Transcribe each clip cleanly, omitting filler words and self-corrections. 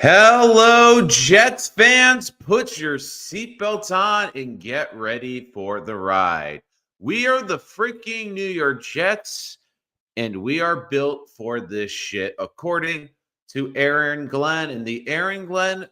Hello, Jets fans. Put your seatbelts on and get ready for the ride. We are the freaking New York Jets, and we are built for this shit, according to Aaron Glenn. And the Aaron Glenn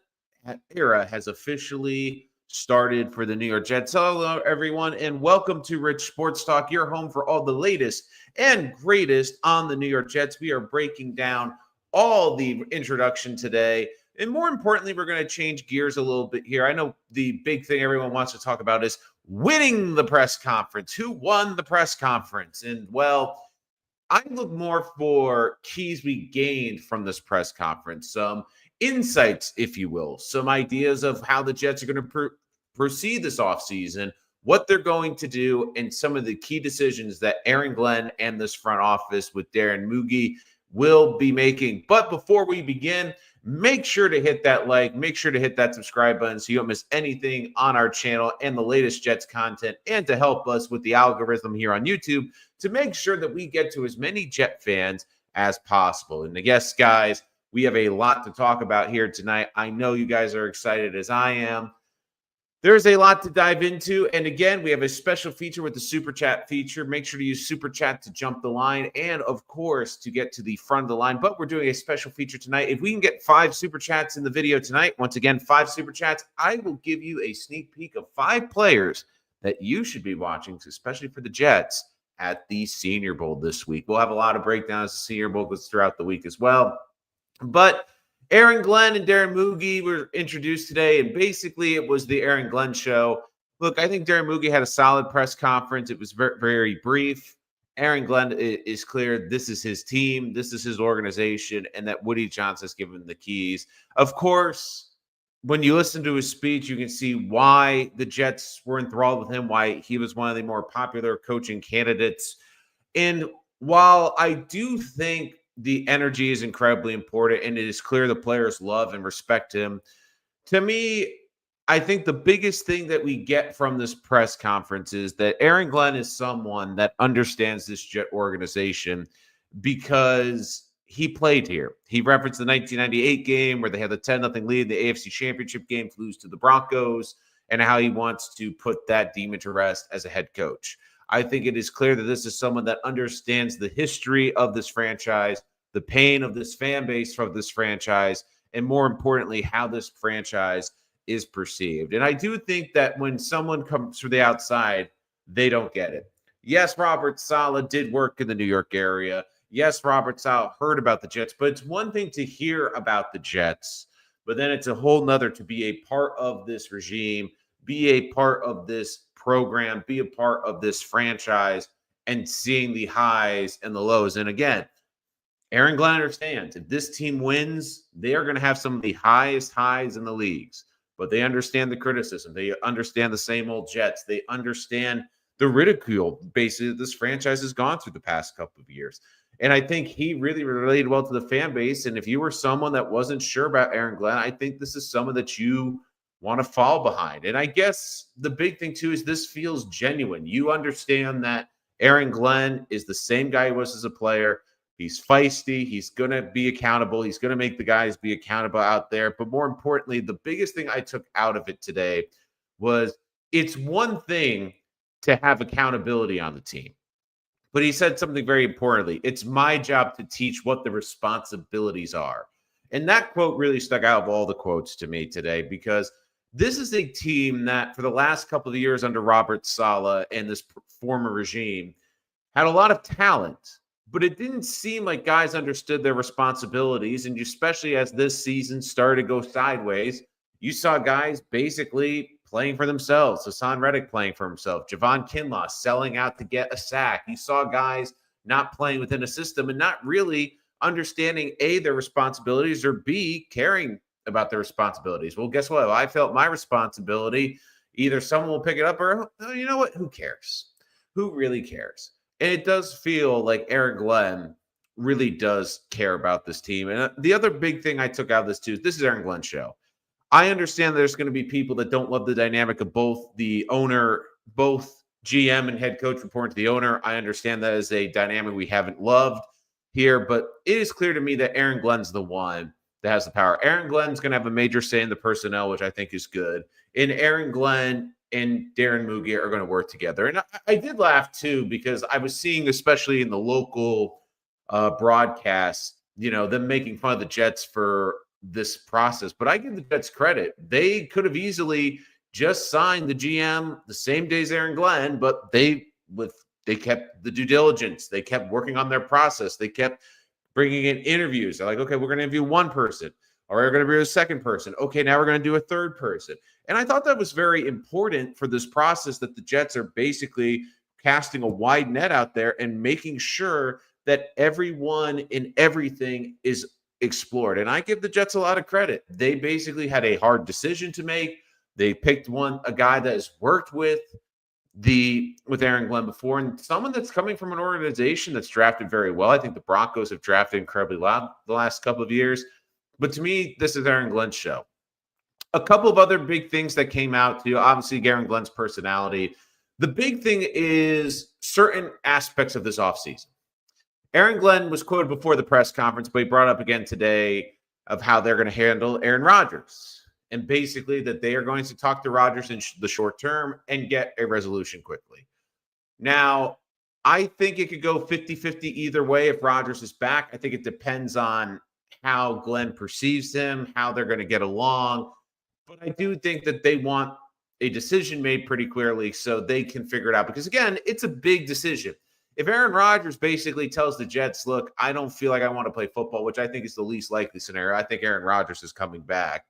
era has officially started for the New York Jets. Hello, everyone, and welcome to Rich Sports Talk, your home for all the latest and greatest on the New York Jets. We are breaking down all the introduction today. And more importantly, we're going to change gears a little bit here. I know the big thing everyone wants to talk about is winning the press conference. Who won the press conference? And well, I look more for keys we gained from this press conference, some insights, if you will, some ideas of how the Jets are going to proceed this offseason, what they're going to do, and some of the key decisions that Aaron Glenn and this front office with Darren Moogie will be making. But before we begin, make sure to hit that like, make sure to hit that subscribe button so you don't miss anything on our channel and the latest Jets content, and to help us with the algorithm here on YouTube to make sure that we get to as many Jet fans as possible. And yes, guys, we have a lot to talk about here tonight. I know you guys are excited as I am. There's a lot to dive into. And again, we have a special feature with the Super Chat feature. Make sure to use Super Chat to jump the line and, of course, to get to the front of the line. But we're doing a special feature tonight. If we can get 5 Super Chats in the video tonight, once again, 5 Super Chats, I will give you a sneak peek of 5 players that you should be watching, especially for the Jets, at the Senior Bowl this week. We'll have a lot of breakdowns of Senior Bowl throughout the week as well. But Aaron Glenn and Darren Moogie were introduced today, and basically it was the Aaron Glenn show. Look, I think Darren Moogie had a solid press conference. It was very, very brief. Aaron Glenn is clear this is his team, this is his organization, and that Woody Johnson has given the keys. Of course, when you listen to his speech, you can see why the Jets were enthralled with him, why he was one of the more popular coaching candidates. And while I do think the energy is incredibly important, and it is clear the players love and respect him, to me, I think the biggest thing that we get from this press conference is that Aaron Glenn is someone that understands this Jet organization because he played here. He referenced the 1998 game where they had the 10-0 lead in the AFC Championship game, lose to the Broncos, and how he wants to put that demon to rest as a head coach. I think it is clear that this is someone that understands the history of this franchise, the pain of this fan base from this franchise, and more importantly, how this franchise is perceived. And I do think that when someone comes from the outside, they don't get it. Yes, Robert Saleh did work in the New York area. Yes, Robert Saleh heard about the Jets, but it's one thing to hear about the Jets, but then it's a whole nother to be a part of this regime, be a part of this program, be a part of this franchise, and seeing the highs and the lows. And again, Aaron Glenn understands if this team wins, they are going to have some of the highest highs in the leagues, but they understand the criticism. They understand the same old Jets. They understand the ridicule basically this franchise has gone through the past couple of years. And I think he really related well to the fan base. And if you were someone that wasn't sure about Aaron Glenn, I think this is someone that you want to fall behind. And I guess the big thing too is this feels genuine. You understand that Aaron Glenn is the same guy he was as a player. He's feisty. He's going to be accountable. He's going to make the guys be accountable out there. But more importantly, the biggest thing I took out of it today was it's one thing to have accountability on the team. But he said something very importantly. It's my job to teach what the responsibilities are. And that quote really stuck out of all the quotes to me today, because this is a team that for the last couple of years under Robert Saleh and this former regime had a lot of talent, but it didn't seem like guys understood their responsibilities. And especially as this season started to go sideways, you saw guys basically playing for themselves. Hassan Reddick playing for himself. Javon Kinlaw selling out to get a sack. You saw guys not playing within a system and not really understanding, A, their responsibilities, or B, caring about their responsibilities. Well, guess what? I felt my responsibility. Either someone will pick it up or, oh, you know what? Who cares? Who really cares? And it does feel like Aaron Glenn really does care about this team. And the other big thing I took out of this too, this is Aaron Glenn's show. I understand there's going to be people that don't love the dynamic of both the owner, both GM and head coach reporting to the owner. I understand that is a dynamic we haven't loved here, but it is clear to me that Aaron Glenn's the one that has the power. Aaron Glenn's going to have a major say in the personnel, which I think is good. And Aaron Glenn and Darren Mugi are going to work together. And I did laugh too, because I was seeing, especially in the local broadcast, them making fun of the Jets for this process. But I give the Jets credit. They could have easily just signed the GM the same day as Aaron Glenn, but they kept the due diligence. They kept working on their process. They kept bringing in interviews. They're like, okay, we're going to interview one person, or we're going to interview a second person. Okay, now we're going to do a third person. And I thought that was very important for this process, that the Jets are basically casting a wide net out there and making sure that everyone and everything is explored. And I give the Jets a lot of credit. They basically had a hard decision to make. They picked a guy that has worked with Aaron Glenn before, and someone that's coming from an organization that's drafted very well. I think the Broncos have drafted incredibly well the last couple of years. But to me, this is Aaron Glenn's show. A couple of other big things that came out to you, obviously, Aaron Glenn's personality. The big thing is certain aspects of this offseason. Aaron Glenn was quoted before the press conference, but he brought up again today of how they're going to handle Aaron Rodgers. And basically that they are going to talk to Rodgers in the short term and get a resolution quickly. Now, I think it could go 50-50 either way if Rodgers is back. I think it depends on how Glenn perceives him, how they're going to get along. But I do think that they want a decision made pretty clearly so they can figure it out. Because, again, it's a big decision. If Aaron Rodgers basically tells the Jets, look, I don't feel like I want to play football, which I think is the least likely scenario. I think Aaron Rodgers is coming back.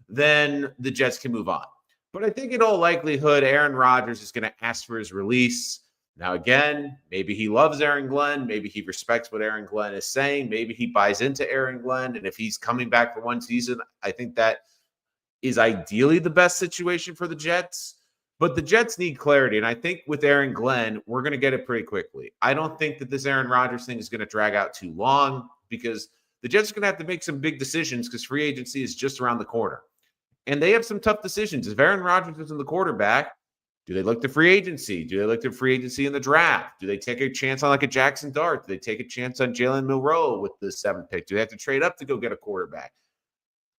Then the Jets can move on. But I think in all likelihood, Aaron Rodgers is going to ask for his release. Now, again, maybe he loves Aaron Glenn. Maybe he respects what Aaron Glenn is saying. Maybe he buys into Aaron Glenn. And if he's coming back for one season, I think that is ideally the best situation for the Jets. But the Jets need clarity. And I think with Aaron Glenn, we're going to get it pretty quickly. I don't think that this Aaron Rodgers thing is going to drag out too long, because the Jets are going to have to make some big decisions, because free agency is just around the corner. And they have some tough decisions. If Aaron Rodgers isn't the quarterback, do they look to free agency? Do they look to free agency in the draft? Do they take a chance on like a Jackson Dart? Do they take a chance on Jalen Milroe with the 7th pick? Do they have to trade up to go get a quarterback?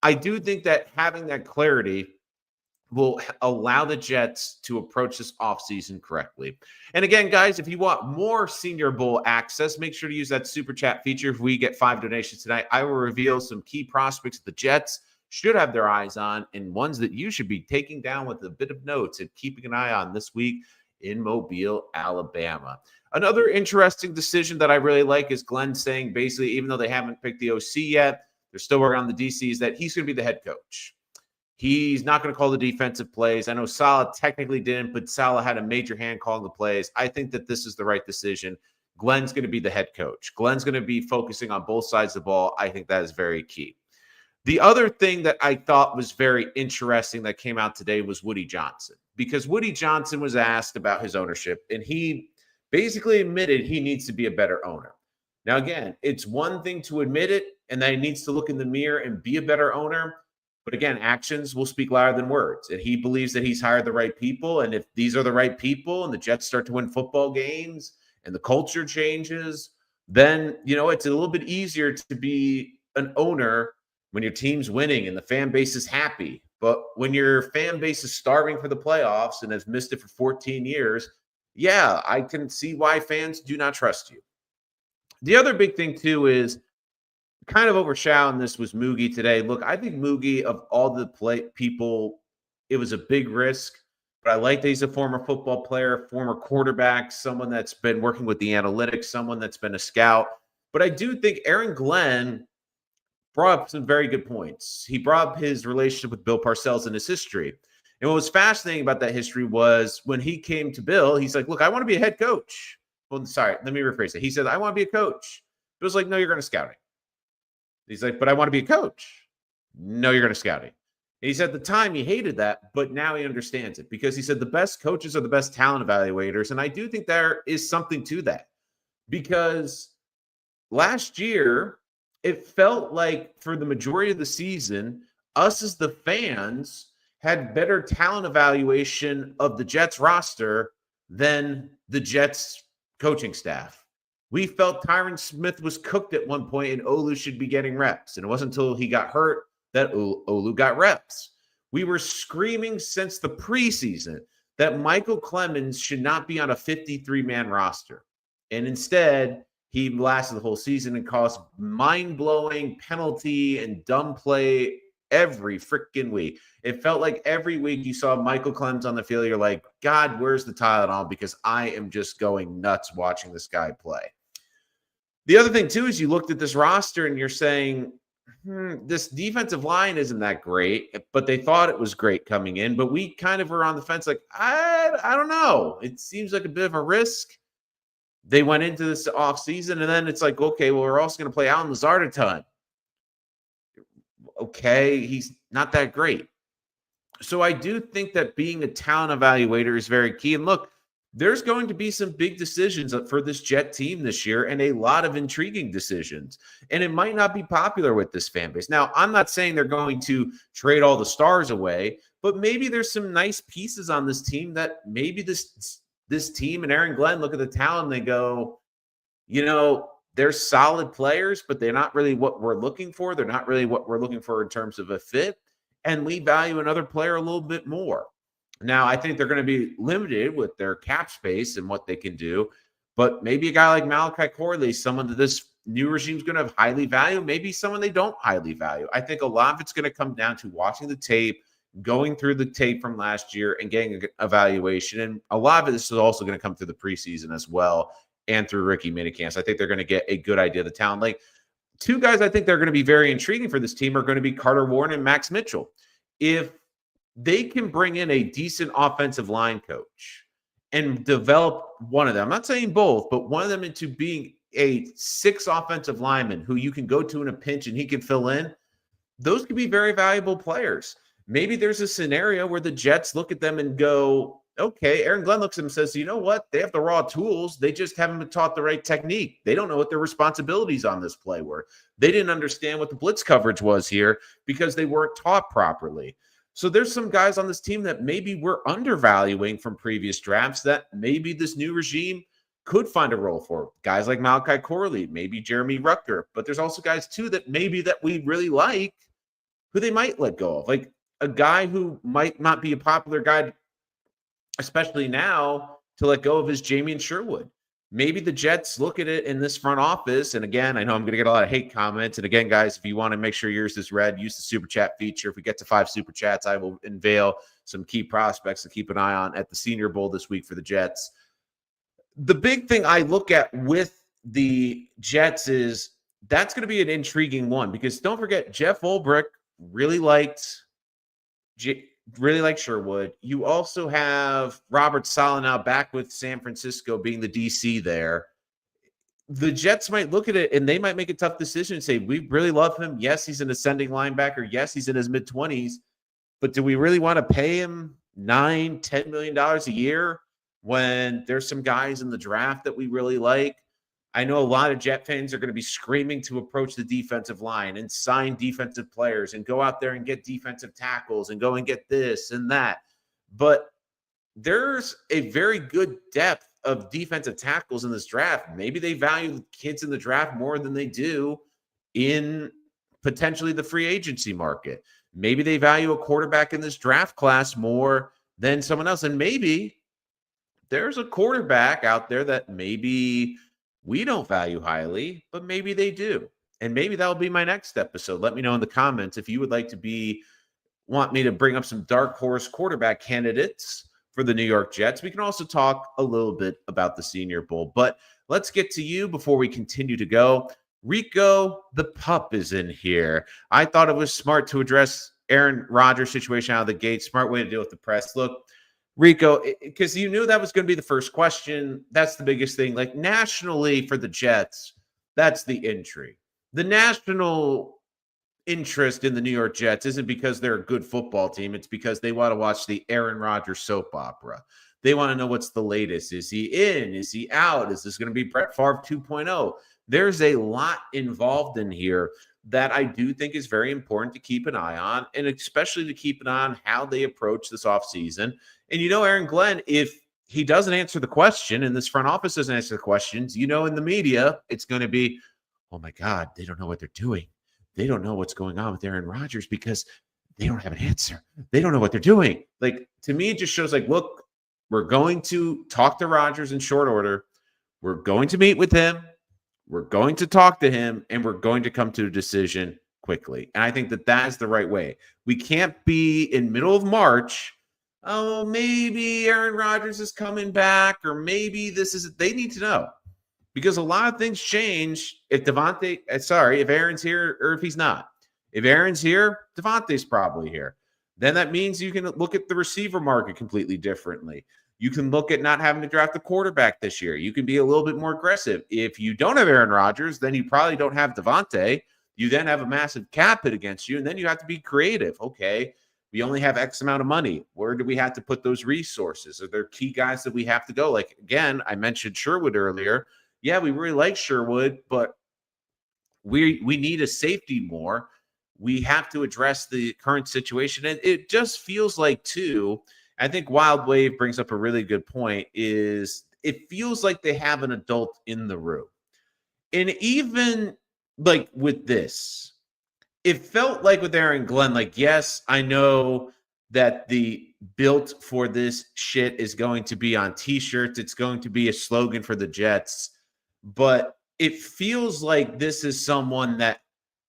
I do think that having that clarity will allow the Jets to approach this offseason correctly. And again, guys, if you want more Senior Bowl access, make sure to use that super chat feature. If we get 5 donations tonight, I will reveal some key prospects the Jets should have their eyes on, and ones that you should be taking down with a bit of notes and keeping an eye on this week in Mobile, Alabama. Another interesting decision that I really like is Glenn saying, basically, even though they haven't picked the OC yet, they're still working on the DCs, that he's going to be the head coach. He's not going to call the defensive plays. I know Saleh technically didn't, but Saleh had a major hand calling the plays. I think that this is the right decision. Glenn's going to be the head coach. Glenn's going to be focusing on both sides of the ball. I think that is very key. The other thing that I thought was very interesting that came out today was Woody Johnson, because Woody Johnson was asked about his ownership, and he basically admitted he needs to be a better owner. Now, again, it's one thing to admit it, and that he needs to look in the mirror and be a better owner. But again, actions will speak louder than words. And he believes that he's hired the right people. And if these are the right people and the Jets start to win football games and the culture changes, then, it's a little bit easier to be an owner when your team's winning and the fan base is happy. But when your fan base is starving for the playoffs and has missed it for 14 years, yeah, I can see why fans do not trust you. The other big thing, too, is kind of overshadowing this was Mugi today. Look, I think Mugi, of all the people, it was a big risk. But I like that he's a former football player, former quarterback, someone that's been working with the analytics, someone that's been a scout. But I do think Aaron Glenn brought up some very good points. He brought up his relationship with Bill Parcells and his history. And what was fascinating about that history was when he came to Bill, he's like, look, I want to be a head coach. Well, sorry, let me rephrase it. He said, I want to be a coach. Bill's like, no, you're going to scouting. He's like, but I want to be a coach. No, you're going to scouting. And he said at the time he hated that, but now he understands it, because he said the best coaches are the best talent evaluators. And I do think there is something to that, because last year, it felt like for the majority of the season, us as the fans had better talent evaluation of the Jets roster than the Jets coaching staff. We felt Tyron Smith was cooked at one point and Olu should be getting reps. And it wasn't until he got hurt that Olu got reps. We were screaming since the preseason that Michael Clemens should not be on a 53-man roster. And instead, he lasted the whole season and caused mind-blowing penalty and dumb play every freaking week. It felt like every week you saw Michael Clemens on the field, you're like, God, where's the Tylenol? Because I am just going nuts watching this guy play. The other thing, too, is you looked at this roster and you're saying, this defensive line isn't that great, but they thought it was great coming in. But we kind of were on the fence like, I don't know. It seems like a bit of a risk. They went into this offseason, and then it's like, okay, well, we're also going to play Allen Lazard a ton. Okay, he's not that great. So I do think that being a talent evaluator is very key. And look, there's going to be some big decisions for this Jet team this year and a lot of intriguing decisions. And it might not be popular with this fan base. Now, I'm not saying they're going to trade all the stars away, but maybe there's some nice pieces on this team that maybe this team and Aaron Glenn look at the talent and they go, they're solid players, but they're not really what we're looking for. They're not really what we're looking for in terms of a fit. And we value another player a little bit more. Now, I think they're going to be limited with their cap space and what they can do. But maybe a guy like Malachi Corley, someone that this new regime is going to highly value, maybe someone they don't highly value. I think a lot of it's going to come down to watching the tape, going through the tape from last year and getting an evaluation. And a lot of this is also going to come through the preseason as well and through rookie minicamps. I think they're going to get a good idea of the talent. Like, two guys I think they're going to be very intriguing for this team are going to be Carter Warren and Max Mitchell. If they can bring in a decent offensive line coach and develop one of them, I'm not saying both, but one of them into being a 6 offensive lineman who you can go to in a pinch and he can fill in, those could be very valuable players. Maybe there's a scenario where the Jets look at them and go, okay, Aaron Glenn looks at him and says, you know what? They have the raw tools. They just haven't been taught the right technique. They don't know what their responsibilities on this play were. They didn't understand what the blitz coverage was here because they weren't taught properly. So there's some guys on this team that maybe we're undervaluing from previous drafts that maybe this new regime could find a role for. Guys like Malachi Corley, maybe Jeremy Rucker. But there's also guys, too, that maybe that we really like who they might let go of. Like a guy who might not be a popular guy, especially now, to let go of is Jamien Sherwood. Maybe the Jets look at it in this front office. And again, I know I'm going to get a lot of hate comments. And again, guys, if you want to make sure yours is read, use the super chat feature. If we get to 5 super chats, I will unveil some key prospects to keep an eye on at the Senior Bowl this week for the Jets. The big thing I look at with the Jets is that's going to be an intriguing one because don't forget, Jeff Ulbrich really liked Sherwood. You also have Robert Saleh now back with San Francisco being the DC there. The Jets might look at it and they might make a tough decision and say, we really love him. Yes, he's an ascending linebacker. Yes, he's in his mid-20s. But do we really want to pay him $9, $10 million a year when there's some guys in the draft that we really like? I know a lot of Jet fans are going to be screaming to approach the defensive line and sign defensive players and go out there and get defensive tackles and go and get this and that. But there's a very good depth of defensive tackles in this draft. Maybe they value kids in the draft more than they do in potentially the free agency market. Maybe they value a quarterback in this draft class more than someone else. And maybe there's a quarterback out there that maybe we don't value highly, but maybe they do. And maybe that'll be my next episode. Let me know in the comments if you would like to want me to bring up some dark horse quarterback candidates for the New York Jets. We can also talk a little bit about the Senior Bowl, but let's get to you before we continue to go. Rico, the pup, is in here. I thought it was smart to address Aaron Rodgers' situation out of the gate. Smart way to deal with the press. Look, Rico, because you knew that was going to be the first question. That's the biggest thing. Like nationally for the Jets, that's the intrigue. The national interest in the New York Jets isn't because they're a good football team. It's because they want to watch the Aaron Rodgers soap opera. They want to know what's the latest. Is he in? Is he out? Is this going to be Brett Favre 2.0? There's a lot involved in here that I do think is very important to keep an eye on, and especially to keep an eye on how they approach this offseason. And Aaron Glenn, if he doesn't answer the question, and this front office doesn't answer the questions, in the media, it's going to be, oh my God, they don't know what they're doing. They don't know what's going on with Aaron Rodgers because they don't have an answer. They don't know what they're doing. Like, to me, it just shows like, look, we're going to talk to Rodgers in short order. We're going to meet with him. We're going to talk to him, and we're going to come to a decision quickly. And I think that that is the right way. We can't be in middle of March. Oh, maybe Aaron Rodgers is coming back, or maybe this is. They need to know, because a lot of things change if if Aaron's here or if he's not. If Aaron's here, Devontae's probably here. Then that means you can look at the receiver market completely differently. You can look at not having to draft a quarterback this year. You can be a little bit more aggressive. If you don't have Aaron Rodgers, then you probably don't have Devontae. You then have a massive cap hit against you, and then you have to be creative. Okay, we only have X amount of money. Where do we have to put those resources? Are there key guys that we have to go? Like, again, I mentioned Sherwood earlier. Yeah, we really like Sherwood, but we need a safety more. We have to address the current situation. And it just feels like, too, I think Wild Wave brings up a really good point, is it feels like they have an adult in the room. And even like with this, it felt like with Aaron Glenn, like, yes, I know that the built for this shit is going to be on t-shirts. It's going to be a slogan for the Jets. But it feels like this is someone that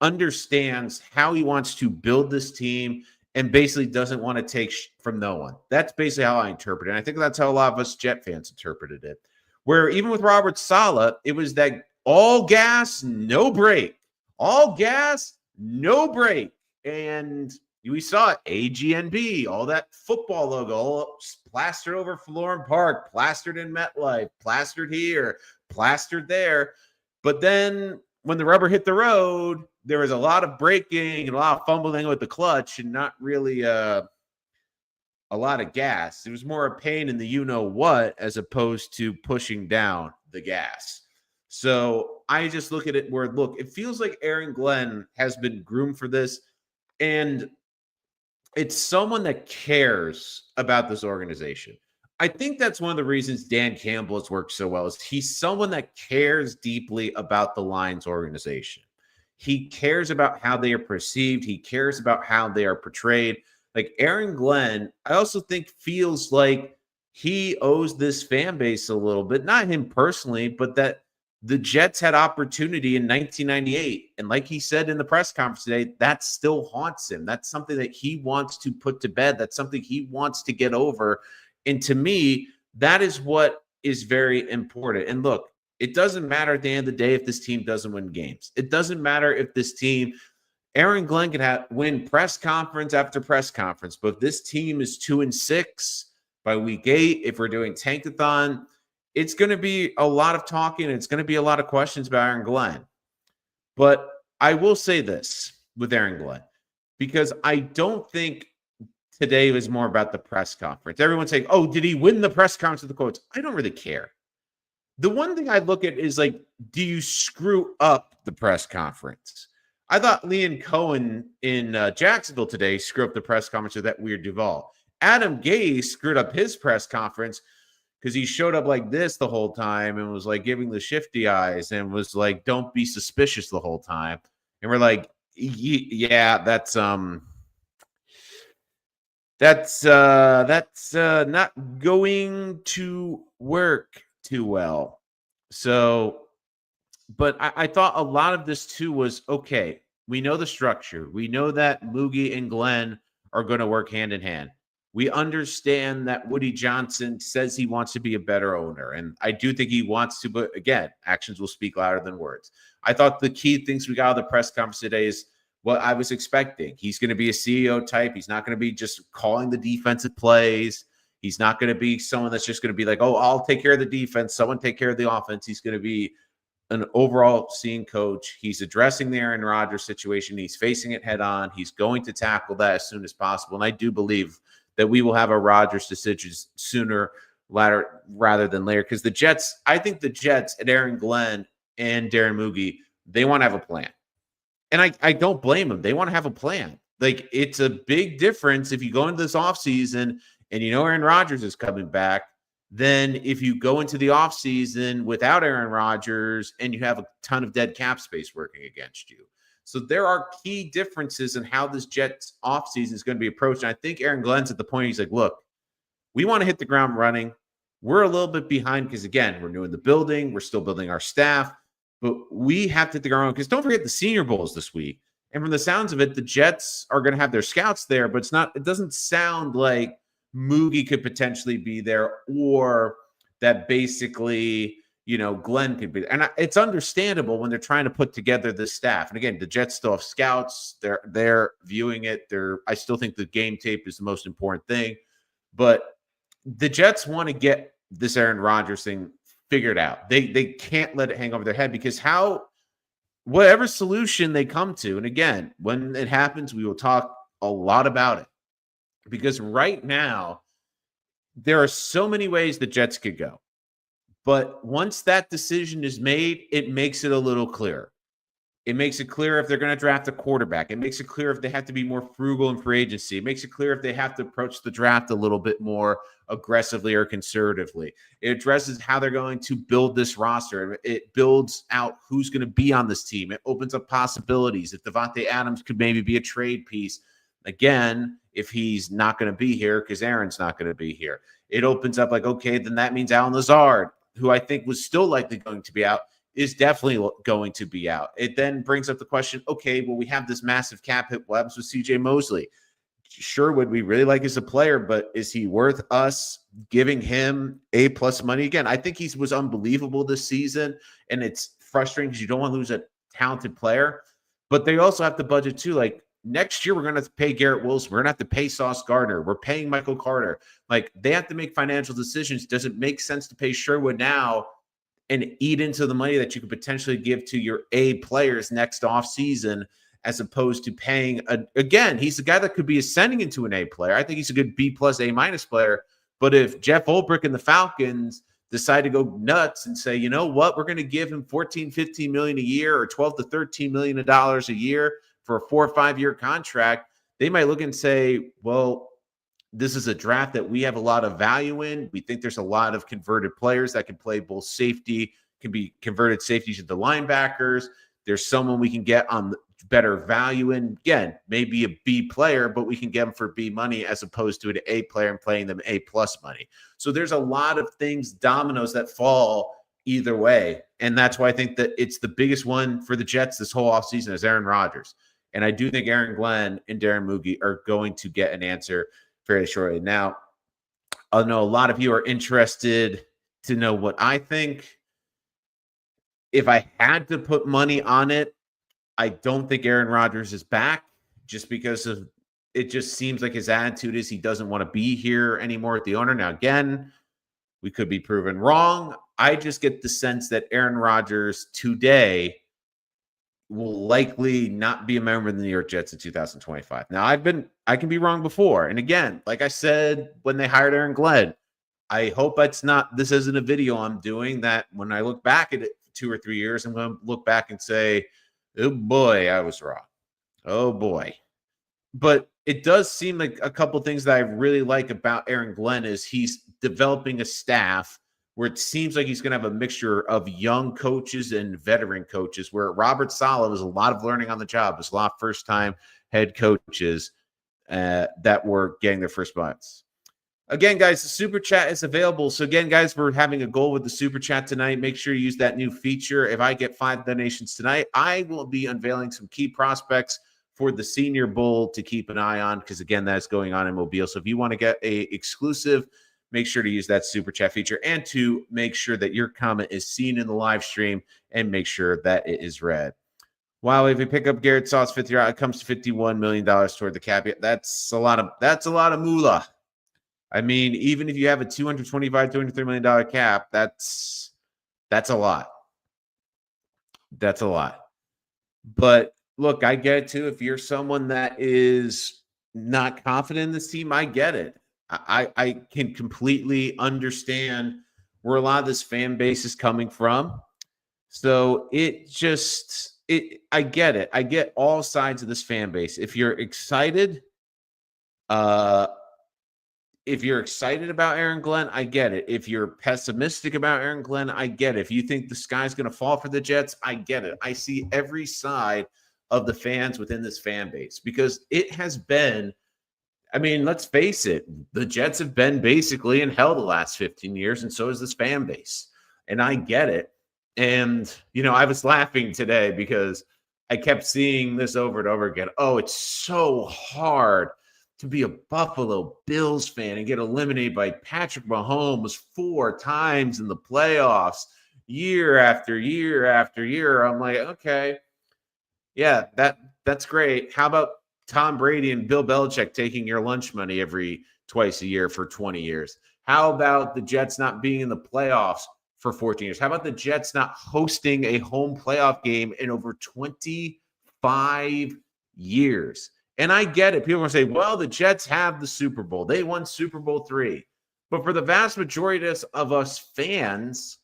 understands how he wants to build this team and basically doesn't want to take from no one. That's basically how I interpret it. And I think that's how a lot of us Jet fans interpreted it. Where even with Robert Saleh, it was that all gas, no break. All gas, no break. And we saw it, AGNB, all that football logo, all plastered over Florham Park, plastered in MetLife, plastered here, plastered there. But then when the rubber hit the road, there was a lot of braking and a lot of fumbling with the clutch and not really a lot of gas. It was more a pain in the you-know-what as opposed to pushing down the gas. So I just look at it where, look, it feels like Aaron Glenn has been groomed for this, and it's someone that cares about this organization. I think that's one of the reasons Dan Campbell has worked so well, is he's someone that cares deeply about the Lions organization. He cares about how they are perceived. He cares about how they are portrayed. Like Aaron Glenn, I also think feels like he owes this fan base a little bit, not him personally, but that the Jets had opportunity in 1998. And like he said in the press conference today, that still haunts him. That's something that he wants to put to bed. That's something he wants to get over. And to me, that is what is very important. And look, it doesn't matter at the end of the day if this team doesn't win games. It doesn't matter if this team, Aaron Glenn can win press conference after press conference, but if this team is 2-6 by week 8, if we're doing tankathon, it's going to be a lot of talking. And it's going to be a lot of questions about Aaron Glenn. But I will say this with Aaron Glenn, because I don't think today was more about the press conference. Everyone's saying, oh, did he win the press conference with the quotes? I don't really care. The one thing I look at is, like, do you screw up the press conference? I thought Liam Cohen in Jacksonville today screwed up the press conference with that weird Duvall. Adam Gase screwed up his press conference because he showed up like this the whole time and was like giving the shifty eyes and was like, don't be suspicious the whole time. And we're like, yeah, that's not going to work too well. So, but I thought a lot of this too was, okay, we know the structure. We know that Moogie and Glenn are going to work hand in hand. We understand that Woody Johnson says he wants to be a better owner. And I do think he wants to, but again, actions will speak louder than words. I thought the key things we got out of the press conference today is what I was expecting. He's going to be a CEO type. He's not going to be just calling the defensive plays. He's not going to be someone that's just going to be like, oh, I'll take care of the defense. Someone take care of the offense. He's going to be an overall seeing coach. He's addressing the Aaron Rodgers situation. He's facing it head on. He's going to tackle that as soon as possible. And I do believe that we will have a Rodgers decision sooner rather than later. Because the Jets, I think the Jets and Aaron Glenn and Darren Moogie, they want to have a plan. And I don't blame them. They want to have a plan. Like, it's a big difference if you go into this offseason and you know Aaron Rodgers is coming back, than if you go into the offseason without Aaron Rodgers and you have a ton of dead cap space working against you. So there are key differences in how this Jets offseason is going to be approached. And I think Aaron Glenn's at the point he's like, look, we want to hit the ground running. We're a little bit behind because, again, we're new in the building. We're still building our staff. But we have to hit the ground running because don't forget the Senior Bowls this week. And from the sounds of it, the Jets are going to have their scouts there, but it doesn't sound like Moogie could potentially be there or that basically, Glenn could be. And it's understandable when they're trying to put together this staff. And again, the Jets still have scouts. They're viewing it. I still think the game tape is the most important thing. But the Jets want to get this Aaron Rodgers thing figured out. They can't let it hang over their head because whatever solution they come to, and again, when it happens, we will talk a lot about it. Because right now, there are so many ways the Jets could go. But once that decision is made, it makes it a little clearer. It makes it clear if they're going to draft a quarterback. It makes it clear if they have to be more frugal in free agency. It makes it clear if they have to approach the draft a little bit more aggressively or conservatively. It addresses how they're going to build this roster. It builds out who's going to be on this team. It opens up possibilities. If Davante Adams could maybe be a trade piece, again, if he's not going to be here because Aaron's not going to be here. It opens up like, okay, then that means Allen Lazard, who I think was still likely going to be out, is definitely going to be out. It then brings up the question, okay, well, we have this massive cap hit. What happens with CJ Mosley? Sherwood, we really like as a player, but is he worth us giving him A+ money? Again, I think he was unbelievable this season, and it's frustrating because you don't want to lose a talented player. But they also have to budget too. Like next year, we're going to pay Garrett Wilson. We're going to have to pay Sauce Gardner. We're paying Michael Carter. Like they have to make financial decisions. Does it make sense to pay Sherwood now and eat into the money that you could potentially give to your A players next offseason, as opposed to paying again, he's the guy that could be ascending into an A player. I think he's a good B+ A- player. But if Jeff Ulbrich and the Falcons decide to go nuts and say, you know what, we're going to give him 14, 15 million a year or 12 to 13 million dollars a year for a 4 or 5 year contract, they might look and say, well, this is a draft that we have a lot of value in. We think there's a lot of converted players that can play both safety, can be converted safeties into linebackers. There's someone we can get on better value in. Again, maybe a B player, but we can get them for B money as opposed to an A player and playing them A+ money. So there's a lot of things, dominoes that fall either way. And that's why I think that it's the biggest one for the Jets this whole offseason is Aaron Rodgers. And I do think Aaron Glenn and Darren Moogie are going to get an answer fairly shortly. Now, I know a lot of you are interested to know what I think. If I had to put money on it, I don't think Aaron Rodgers is back just because of it just seems like his attitude is he doesn't want to be here anymore at the owner. Now, again, we could be proven wrong. I just get the sense that Aaron Rodgers today will likely not be a member of the New York Jets in 2025. Now, I can be wrong before. And again, like I said, when they hired Aaron Glenn, I hope this isn't a video I'm doing that when I look back at it 2 or 3 years, I'm going to look back and say, oh boy, I was wrong. Oh boy. But it does seem like a couple things that I really like about Aaron Glenn is he's developing a staff where it seems like he's going to have a mixture of young coaches and veteran coaches, where Robert Saleh was a lot of learning on the job. There's a lot of first-time head coaches that were getting their first months. Again, guys, the Super Chat is available. So again, guys, we're having a goal with the Super Chat tonight. Make sure you use that new feature. If I get 5 donations tonight, I will be unveiling some key prospects for the Senior Bowl to keep an eye on, because again, that's going on in Mobile. So if you want to get a exclusive, make sure to use that Super Chat feature and to make sure that your comment is seen in the live stream and make sure that it is read. Wow, if you pick up Garrett Sauce 5th year, it comes to $51 million toward the cap. That's a lot of moolah. I mean, even if you have a $225, $230 million cap, that's a lot. That's a lot. But look, I get it too. If you're someone that is not confident in this team, I get it. I can completely understand where a lot of this fan base is coming from. So I get it. I get all sides of this fan base. If you're excited, if you're excited about Aaron Glenn, I get it. If you're pessimistic about Aaron Glenn, I get it. If you think the sky's going to fall for the Jets, I get it. I see every side of the fans within this fan base because it has been, I mean, let's face it, the Jets have been basically in hell the last 15 years, and so is this fan base. And I get it. And, I was laughing today because I kept seeing this over and over again. Oh, it's so hard to be a Buffalo Bills fan and get eliminated by Patrick Mahomes 4 times in the playoffs year after year after year. I'm like, okay, yeah, that's great. How about Tom Brady and Bill Belichick taking your lunch money every twice a year for 20 years? How about the Jets not being in the playoffs for 14 years? How about the Jets not hosting a home playoff game in over 25 years? And I get it. People are going to say, well, the Jets have the Super Bowl. They won Super Bowl III. But for the vast majority of us fans,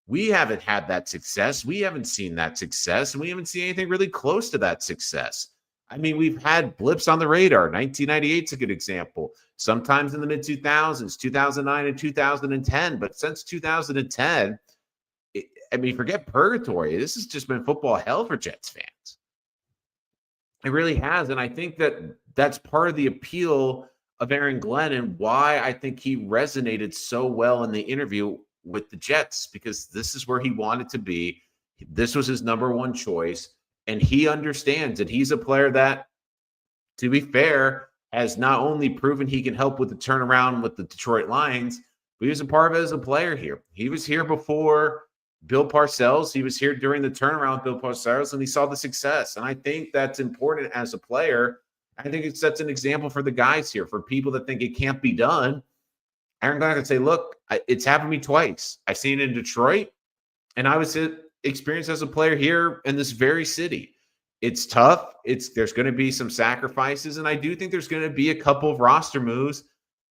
we haven't had that success. We haven't seen that success. And we haven't seen anything really close to that success. I mean, we've had blips on the radar. 1998 is a good example. Sometimes in the mid-2000s, 2009 and 2010. But since 2010, forget purgatory. This has just been football hell for Jets fans. It really has. And I think that that's part of the appeal of Aaron Glenn and why I think he resonated so well in the interview with the Jets, because this is where he wanted to be. This was his number one choice. And he understands that he's a player that, to be fair, has not only proven he can help with the turnaround with the Detroit Lions, but he was a part of it as a player here. He was here before Bill Parcells. He was here during the turnaround with Bill Parcells, and he saw the success. And I think that's important as a player. I think it sets an example for the guys here, for people that think it can't be done. Aaron Glenn can say, look, it's happened to me twice. I've seen it in Detroit, and I was experienced as a player here in this very city. It's tough. There's going to be some sacrifices, and I do think there's going to be a couple of roster moves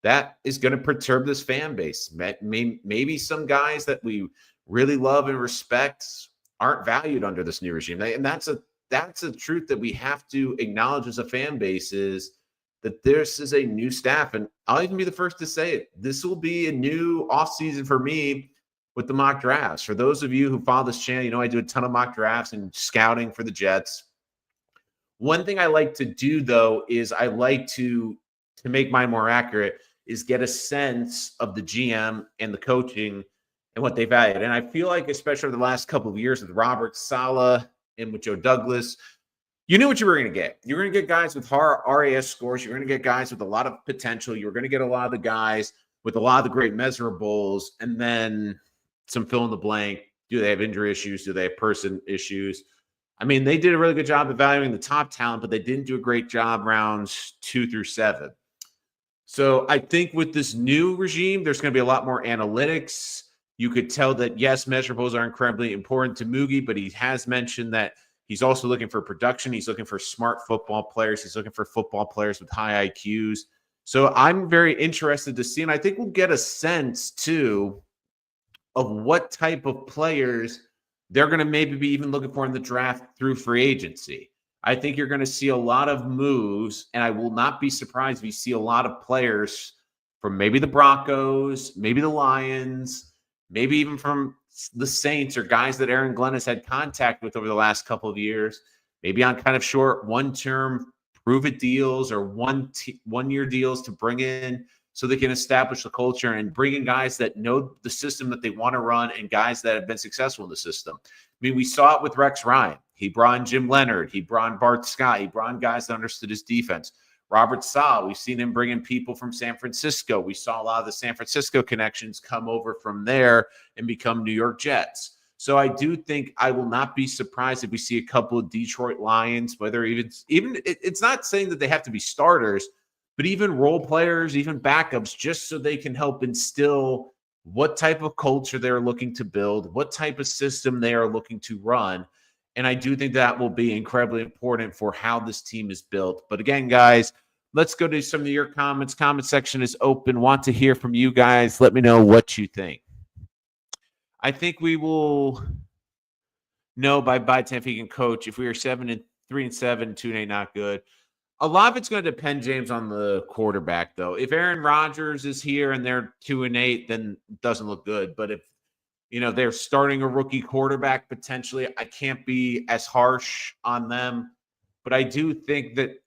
that is going to perturb this fan base. Maybe some guys that we really love and respect aren't valued under this new regime. And that's a truth that we have to acknowledge as a fan base, is that this is a new staff. And I'll even be the first to say it. This will be a new offseason for me with the mock drafts. For those of you who follow this channel, I do a ton of mock drafts and scouting for the Jets. One thing I like to do, though, is I like to make mine more accurate, is get a sense of the GM and the coaching and what they valued. And I feel like, especially over the last couple of years with Robert Saleh and with Joe Douglas, you knew what you were going to get. You were going to get guys with RAS scores. You're going to get guys with a lot of potential. You were going to get a lot of the guys with a lot of the great measurables, and then some fill in the blank. Do they have injury issues? Do they have person issues? I mean, they did a really good job evaluating the top talent, but they didn't do a great job rounds 2 through 7. So I think with this new regime, there's going to be a lot more analytics. You could tell that, yes, measurables are incredibly important to Moogie, but he has mentioned that he's also looking for production. He's looking for smart football players. He's looking for football players with high IQs. So I'm very interested to see, and I think we'll get a sense, too, of what type of players they're going to maybe be even looking for in the draft through free agency. I think you're going to see a lot of moves, and I will not be surprised if you see a lot of players from maybe the Broncos, maybe the Lions, maybe even from the Saints, or guys that Aaron Glenn has had contact with over the last couple of years, maybe on kind of short one-term prove-it deals or one-year deals to bring in so they can establish the culture and bring in guys that know the system that they want to run and guys that have been successful in the system. I mean, we saw it with Rex Ryan. He brought in Jim Leonard. He brought in Bart Scott. He brought in guys that understood his defense. Robert Saleh, we've seen him bring in people from San Francisco. We saw a lot of the San Francisco connections come over from there and become New York Jets. So I do think I will not be surprised if we see a couple of Detroit Lions, whether even it's not saying that they have to be starters, but even role players, even backups, just so they can help instill what type of culture they're looking to build, what type of system they are looking to run. And I do think that will be incredibly important for how this team is built. But again, guys, let's go to some of your comments. Comment section is open. Want to hear from you guys. Let me know what you think. I think we will know by time if he can coach. If we are 7-3-7, 2-8 not good. A lot of it's going to depend, James, on the quarterback, though. If Aaron Rodgers is here and they're 2-8, then it doesn't look good. But if they're starting a rookie quarterback potentially, I can't be as harsh on them. But I do think that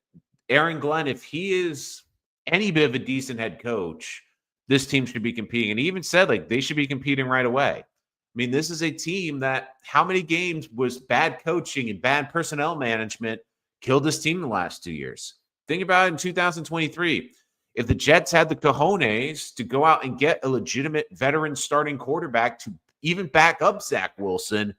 Aaron Glenn, if he is any bit of a decent head coach, this team should be competing. And he even said, like, they should be competing right away. I mean, this is a team that how many games was bad coaching and bad personnel management killed this team in the last 2 years? Think about it in 2023. If the Jets had the cojones to go out and get a legitimate veteran starting quarterback to even back up Zach Wilson,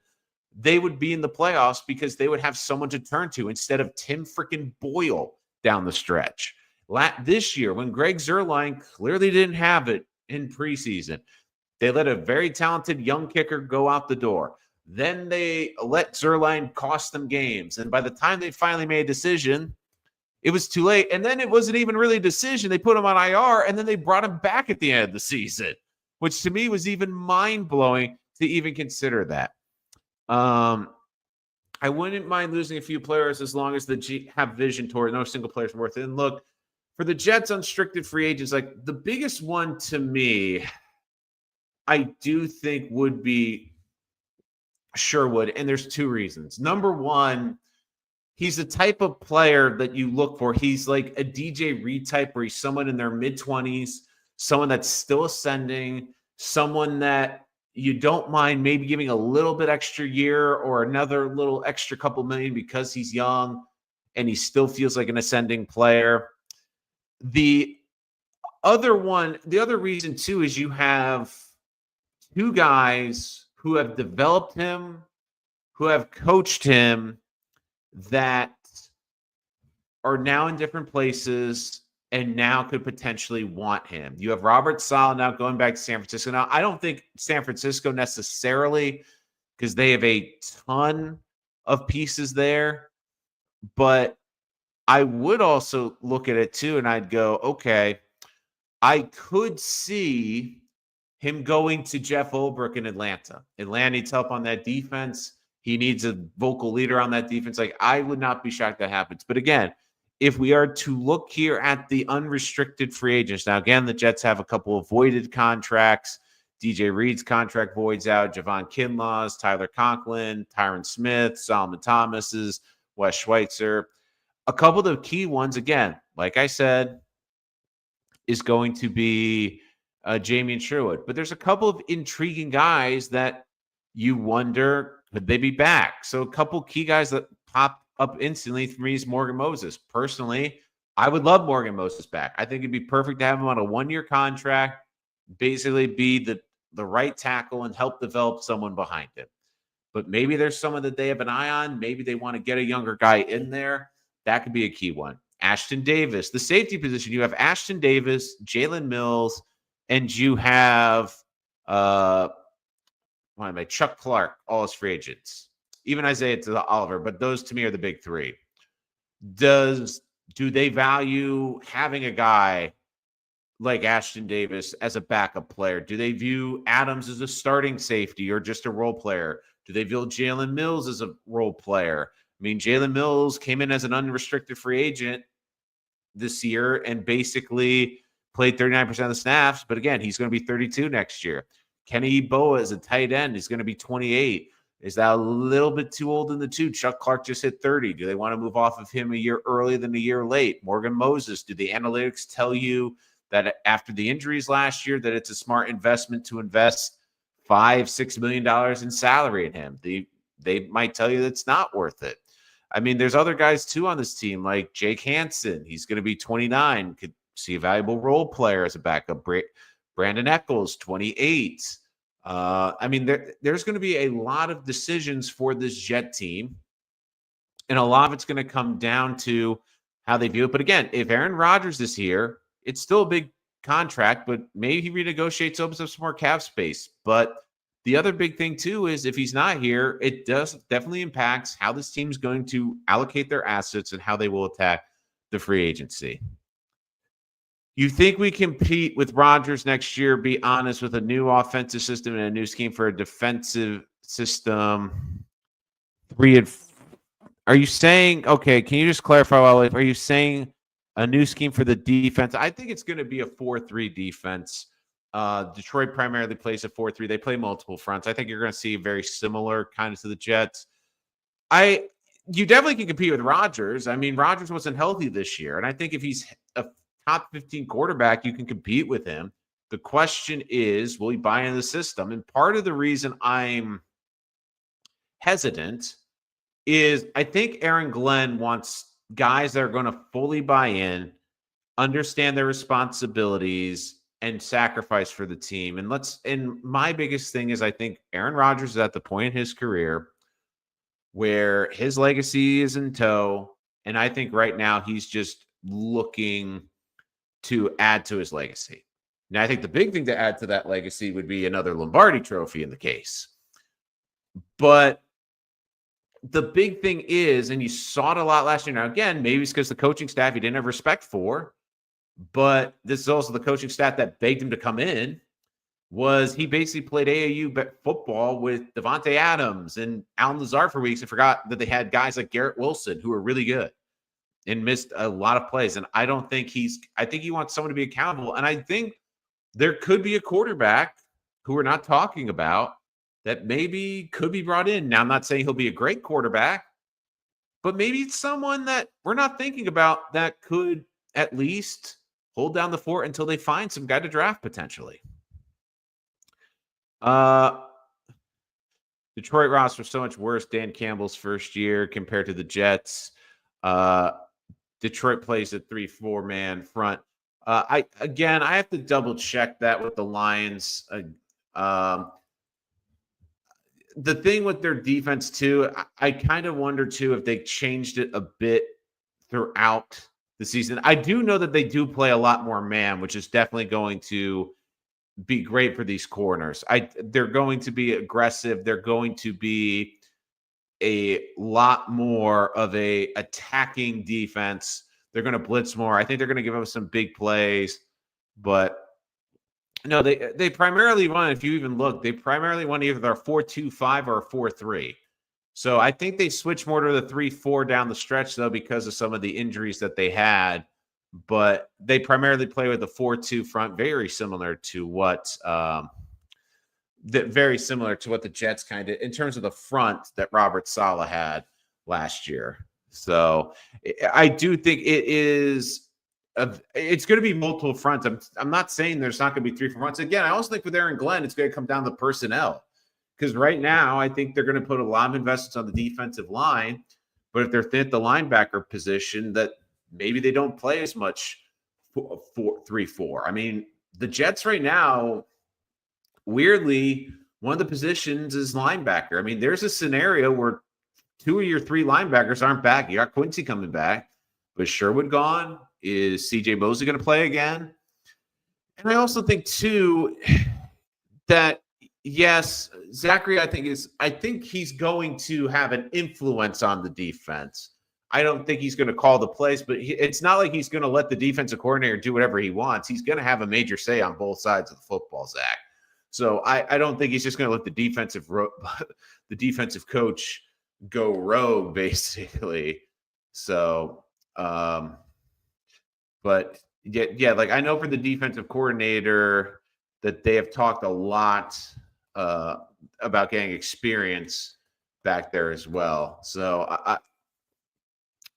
they would be in the playoffs because they would have someone to turn to instead of Tim freaking Boyle down the stretch. This year, when Greg Zuerlein clearly didn't have it in preseason, they let a very talented young kicker go out the door. Then they let Zuerlein cost them games. And by the time they finally made a decision, it was too late. And then it wasn't even really a decision. They put him on IR, and then they brought him back at the end of the season, which to me was even mind-blowing to even consider that. I wouldn't mind losing a few players as long as the G have vision toward no single player's worth it. And look, for the Jets unrestricted free agents, like the biggest one to me, I do think would be Sherwood. And there's two reasons. Number one, he's the type of player that you look for. He's like a DJ Reed type where he's someone in their mid-20s, someone that's still ascending, someone that you don't mind maybe giving a little bit extra year or another little extra couple million because he's young and he still feels like an ascending player. The other reason too is you have two guys who have developed him, who have coached him, that are now in different places and now could potentially want him. You have Robert Saleh now going back to San Francisco. Now, I don't think San Francisco necessarily, because they have a ton of pieces there, but I would also look at it too, and I'd go, okay, I could see him going to Jeff Ulbrich in Atlanta. Atlanta needs help on that defense. He needs a vocal leader on that defense. Like, I would not be shocked that happens. But again, if we are to look here at the unrestricted free agents, now again, the Jets have a couple of voided contracts. DJ Reed's contract voids out. Javon Kinlaw's, Tyler Conklin, Tyron Smith, Solomon Thomas's, Wes Schweitzer. A couple of the key ones, again, like I said, is going to be Jamie Sherwood. But there's a couple of intriguing guys that you wonder, could they be back? So a couple key guys that pop up instantly for me is Morgan Moses. Personally, I would love Morgan Moses back. I think it'd be perfect to have him on a one-year contract, basically be the right tackle and help develop someone behind him. But maybe there's someone that they have an eye on. Maybe they want to get a younger guy in there. That could be a key one. Ashton Davis, the safety position. You have Ashton Davis, Jalen Mills, and you have Chuck Clark, all his free agents. Even Isaiah Oliver, but those to me are the big three. Do they value having a guy like Ashton Davis as a backup player? Do they view Adams as a starting safety or just a role player? Do they view Jalen Mills as a role player? I mean, Jalen Mills came in as an unrestricted free agent this year and basically played 39% of the snaps. But again, he's going to be 32 next year. Kenny Boa is a tight end. He's going to be 28. Is that a little bit too old in the tooth? Chuck Clark just hit 30. Do they want to move off of him a year early than a year late? Morgan Moses, do the analytics tell you that after the injuries last year that it's a smart investment to invest $5-6 million in salary in him? They might tell you that's not worth it. I mean, there's other guys too on this team like Jake Hansen. He's going to be 29. Could see a valuable role player as a backup. Brandon Echols, 28. I mean, there's going to be a lot of decisions for this Jet team, and a lot of it's going to come down to how they view it. But again, if Aaron Rodgers is here, it's still a big contract, but maybe he renegotiates, opens up some more cap space. But the other big thing, too, is if he's not here, it definitely impacts how this team's going to allocate their assets and how they will attack the free agency. You think we compete with Rodgers next year, be honest, with a new offensive system and a new scheme for a defensive system? Are you saying, okay, can you just clarify, are you saying A new scheme for the defense. I think it's going to be a 4-3 defense. Detroit primarily plays a 4-3. They play multiple fronts. I think you're going to see very similar kind of to the Jets. You definitely can compete with Rodgers. I mean, Rodgers wasn't healthy this year, and I think if he's a top 15 quarterback, you can compete with him. The question is, will he buy into the system? And part of the reason I'm hesitant is I think Aaron Glenn wants guys that are going to fully buy in, understand their responsibilities, and sacrifice for the team. And my biggest thing is I think Aaron Rodgers is at the point in his career where his legacy is in tow. And I think right now he's just looking to add to his legacy. Now, I think the big thing to add to that legacy would be another Lombardi trophy in the case. But the big thing is, and you saw it a lot last year. Now, again, maybe it's because the coaching staff he didn't have respect for, but this is also the coaching staff that begged him to come in. Was he basically played AAU football with Devontae Adams and Allen Lazard for weeks and forgot that they had guys like Garrett Wilson who were really good and missed a lot of plays. And I think he wants someone to be accountable. And I think there could be a quarterback who we're not talking about that maybe could be brought in. Now, I'm not saying he'll be a great quarterback, but maybe it's someone that we're not thinking about that could at least hold down the fort until they find some guy to draft potentially. Detroit roster so much worse. Dan Campbell's first year compared to the Jets. Detroit plays a 3-4 man front. I have to double check that with the Lions. The thing with their defense too, I kind of wonder too if they changed it a bit throughout the season. I do know that they do play a lot more man, which is definitely going to be great for these corners. They're going to be aggressive. They're going to be a lot more of a attacking defense. They're going to blitz more. I think they're going to give up some big plays, but no, they primarily run. If you even look, they primarily run either a 4-2-5 or a 4-3. So I think they switch more to the 3-4 down the stretch, though, because of some of the injuries that they had. But they primarily play with a 4-2 front, very similar to what the Jets kind of in terms of the front that Robert Saleh had last year. So I do think it's going to be multiple fronts. I'm not saying there's not going to be 3 fronts. Again, I also think with Aaron Glenn, it's going to come down to personnel. Because right now, I think they're going to put a lot of investments on the defensive line. But if they're thin at the linebacker position, that maybe they don't play as much 3-4. I mean, the Jets right now, weirdly, one of the positions is linebacker. I mean, there's a scenario where 2 of your 3 linebackers aren't back. You got Quincy coming back, but Sherwood gone. Is C.J. Mosley going to play again? And I also think too that yes, Zachary, I think he's going to have an influence on the defense. I don't think he's going to call the plays, but it's not like he's going to let the defensive coordinator do whatever he wants. He's going to have a major say on both sides of the football, Zach. So I don't think he's just going to let the defensive coach go rogue, basically. So, but yeah, like I know for the defensive coordinator that they have talked a lot about getting experience back there as well. So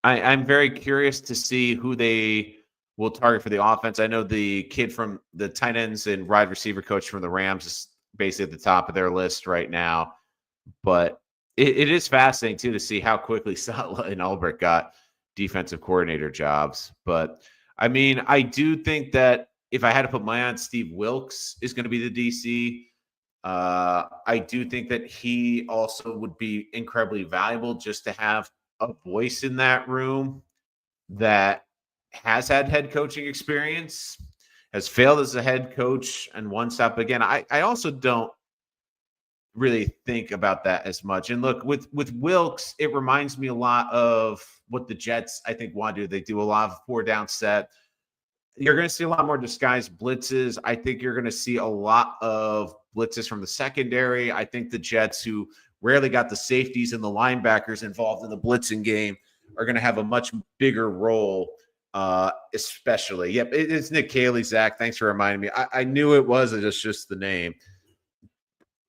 I'm very curious to see who they will target for the offense. I know the kid from the tight ends and wide receiver coach from the Rams is basically at the top of their list right now. But it is fascinating, too, to see how quickly Saleh and Ulbrich got defensive coordinator jobs. But, I mean, I do think that if I had to put my on, Steve Wilks is going to be the DC. I do think that he also would be incredibly valuable just to have a voice in that room that has had head coaching experience, has failed as a head coach and one stop. Again, I also don't really think about that as much. And look, with Wilks, it reminds me a lot of what the Jets, I think, want to do. They do a lot of 4-down set. You're going to see a lot more disguised blitzes. I think you're going to see a lot of blitzes from the secondary. I think the Jets, who rarely got the safeties and the linebackers involved in the blitzing game, are going to have a much bigger role especially. Yep, it's Nick Caley, Zach. Thanks for reminding me. I knew it was just the name.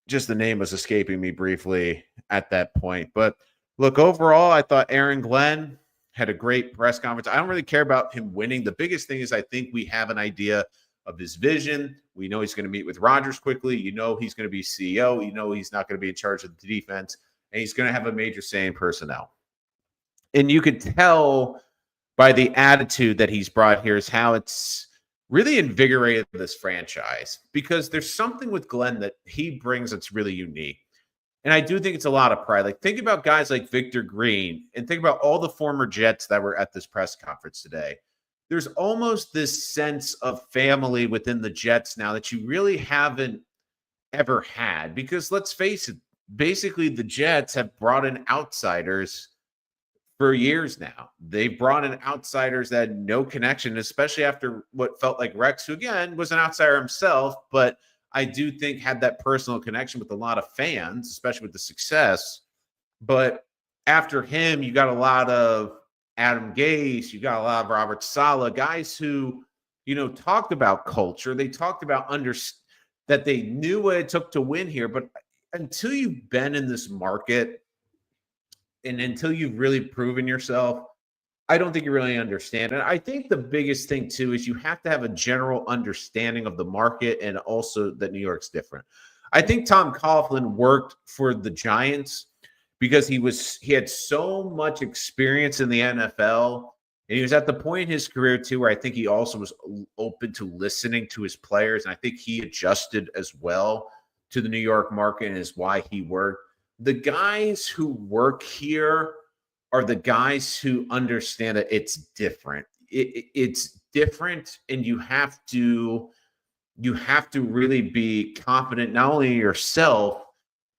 Just the name was escaping me briefly at that point. But look, overall, I thought Aaron Glenn had a great press conference. I don't really care about him winning. The biggest thing is I think we have an idea of his vision. We know he's going to meet with Rodgers quickly. You know he's going to be CEO. You know he's not going to be in charge of the defense. And he's going to have a major say in personnel. And you could tell by the attitude that he's brought here is how it's really invigorated this franchise, because there's something with Glenn that he brings that's really unique. And I do think it's a lot of pride. Like, think about guys like Victor Green and think about all the former Jets that were at this press conference today. There's almost this sense of family within the Jets now that you really haven't ever had, because let's face it, basically the Jets have brought in outsiders for years now. They've brought in outsiders that had no connection, especially after what felt like Rex, who again was an outsider himself, but I do think had that personal connection with a lot of fans, especially with the success. But after him, you got a lot of Adam Gase, you got a lot of Robert Saleh, guys who, talked about culture. They talked about that they knew what it took to win here. But until you've been in this market, and until you've really proven yourself, I don't think you really understand. And I think the biggest thing, too, is you have to have a general understanding of the market and also that New York's different. I think Tom Coughlin worked for the Giants because he had so much experience in the NFL. And he was at the point in his career, too, where I think he also was open to listening to his players. And I think he adjusted as well to the New York market, and is why he worked. The guys who work here are the guys who understand that it's different. It's different, and you have to really be confident not only in yourself,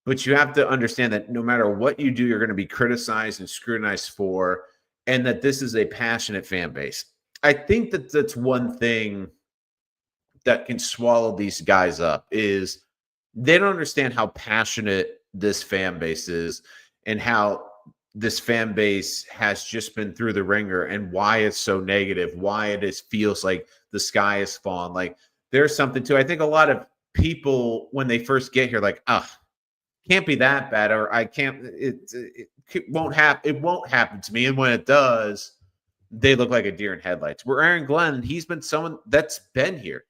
but you have to understand that no matter what you do, you're going to be criticized and scrutinized for, and that this is a passionate fan base. I think that that's one thing that can swallow these guys up, is they don't understand how passionate this fan base is and how this fan base has just been through the ringer and why it's so negative, why it feels like the sky has fallen. Like, there's something to, I think a lot of people when they first get here, like, can't be that bad, or I can't, it won't happen to me. And when it does, they look like a deer in headlights. Where Aaron Glenn, he's been someone that's been here.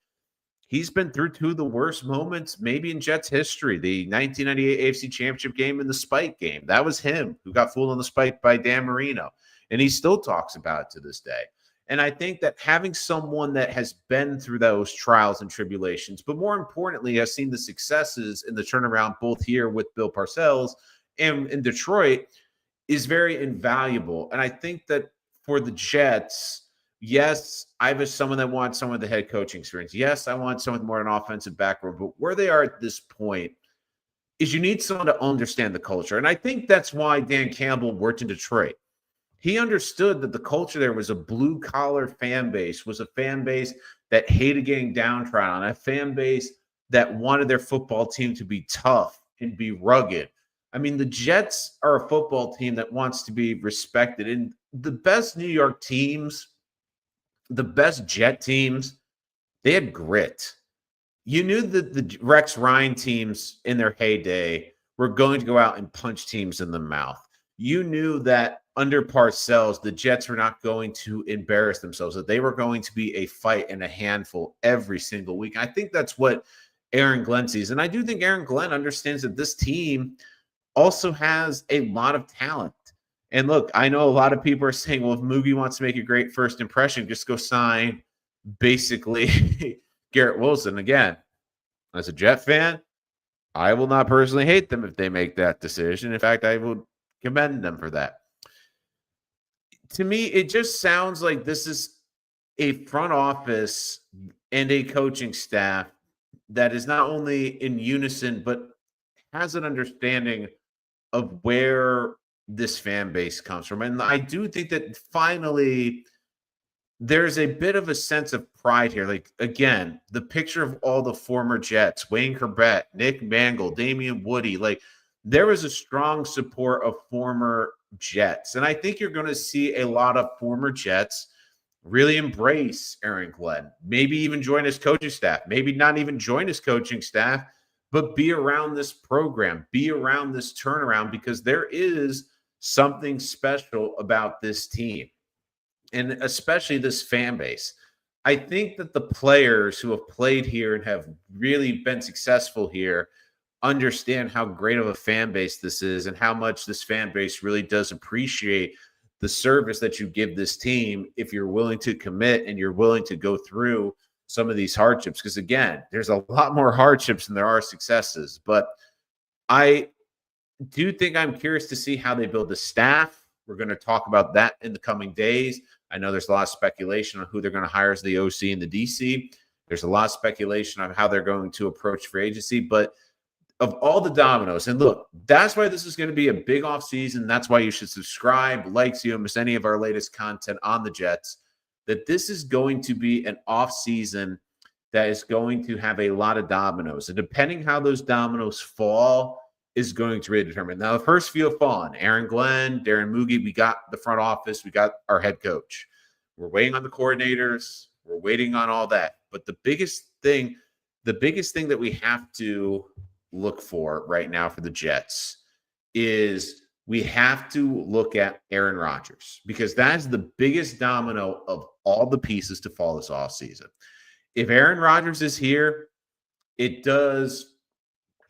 He's been through two of the worst moments maybe in Jets history, the 1998 AFC Championship game and the spike game. That was him who got fooled on the spike by Dan Marino, and he still talks about it to this day. And I think that having someone that has been through those trials and tribulations, but more importantly, has seen the successes in the turnaround both here with Bill Parcells and in Detroit, is very invaluable. And I think that for the Jets, yes, I was someone that wants someone with the head coaching experience. Yes, I want someone with more an offensive background. But where they are at this point is you need someone to understand the culture. And I think that's why Dan Campbell worked in Detroit. He understood that the culture there was a blue-collar fan base, was a fan base that hated getting downtrodden, a fan base that wanted their football team to be tough and be rugged. I mean, the Jets are a football team that wants to be respected. And the best New York teams, the best Jet teams, they had grit. You knew that the Rex Ryan teams in their heyday were going to go out and punch teams in the mouth. You knew that under Parcells, the Jets were not going to embarrass themselves, that they were going to be a fight and a handful every single week. I think that's what Aaron Glenn sees. And I do think Aaron Glenn understands that this team also has a lot of talent. And look, I know a lot of people are saying, well, if Moogie wants to make a great first impression, just go sign basically Garrett Wilson. Again, as a Jet fan, I will not personally hate them if they make that decision. In fact, I will commend them for that. To me, it just sounds like this is a front office and a coaching staff that is not only in unison, but has an understanding of where this fan base comes from. And I do think that finally there's a bit of a sense of pride here. Like, again, the picture of all the former Jets, Wayne Corbett, Nick Mangle, Damian Woody, like, there was a strong support of former Jets. And I think you're going to see a lot of former Jets really embrace Aaron Glenn, maybe even join his coaching staff, maybe not even join his coaching staff, but be around this program, be around this turnaround, because there is something special about this team and especially this fan base. I think that the players who have played here and have really been successful here understand how great of a fan base this is and how much this fan base really does appreciate the service that you give this team if you're willing to commit and you're willing to go through some of these hardships. Because again, there's a lot more hardships than there are successes. But I do think I'm curious to see how they build the staff. We're going to talk about that in the coming days. I know there's a lot of speculation on who they're going to hire as the OC and the DC. There's a lot of speculation on how they're going to approach free agency. But of all the dominoes, and look, that's why this is going to be a big off season. That's why you should subscribe, like, so you don't miss any of our latest content on the Jets. That this is going to be an off season that is going to have a lot of dominoes. And depending how those dominoes fall is going to really determine. Now, the first few have fallen. Aaron Glenn, Darren Mugi, we got the front office, we got our head coach. We're waiting on the coordinators. We're waiting on all that. But the biggest thing that we have to look for right now for the Jets is we have to look at Aaron Rodgers, because that's the biggest domino of all the pieces to fall this offseason. If Aaron Rodgers is here, it does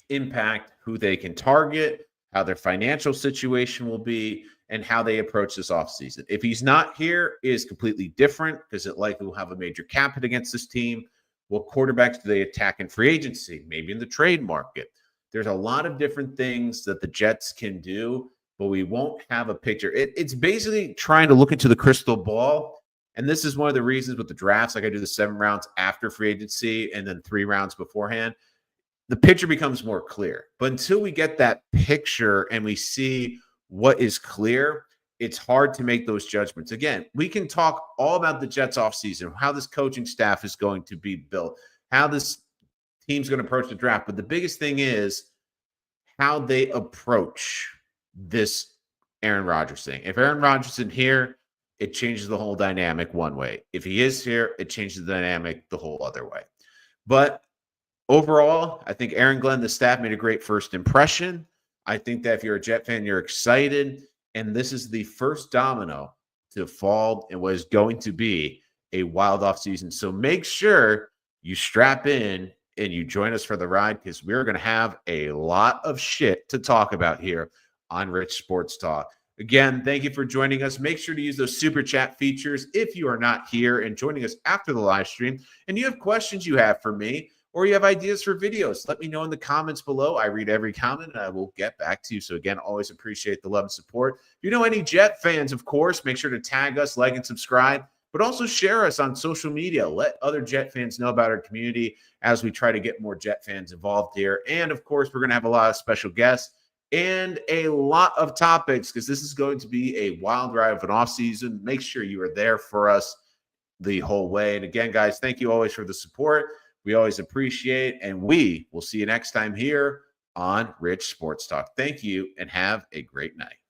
impact who they can target, how their financial situation will be, and how they approach this offseason. If he's not here, it is completely different, because it likely will have a major cap hit against this team. What quarterbacks do they attack in free agency? Maybe in the trade market. There's a lot of different things that the Jets can do, but we won't have a picture. It's basically trying to look into the crystal ball. And this is one of the reasons with the drafts, like I do the 7 rounds after free agency and then 3 rounds beforehand, the picture becomes more clear. But until we get that picture and we see what is clear, it's hard to make those judgments. Again, we can talk all about the Jets offseason, how this coaching staff is going to be built, how this team's going to approach the draft. But the biggest thing is how they approach this Aaron Rodgers thing. If Aaron Rodgers isn't here, it changes the whole dynamic one way. If he is here, it changes the dynamic the whole other way. But overall, I think Aaron Glenn, the staff, made a great first impression. I think that if you're a Jet fan, you're excited. And this is the first domino to fall in what is going to be a wild offseason. So make sure you strap in and you join us for the ride, because we're going to have a lot of shit to talk about here on Rich Sports Talk. Again, thank you for joining us. Make sure to use those super chat features if you are not here and joining us after the live stream and you have questions you have for me, or you have ideas for videos, let me know in the comments below. I read every comment and I will get back to you. So again, always appreciate the love and support. If you know any Jet fans, of course, make sure to tag us, like, and subscribe, but also share us on social media. Let other Jet fans know about our community as we try to get more Jet fans involved here. And of course, we're going to have a lot of special guests and a lot of topics, because this is going to be a wild ride of an offseason. Make sure you are there for us the whole way. And again, guys, thank you always for the support. We always appreciate, and we will see you next time here on Rich Sports Talk. Thank you and have a great night.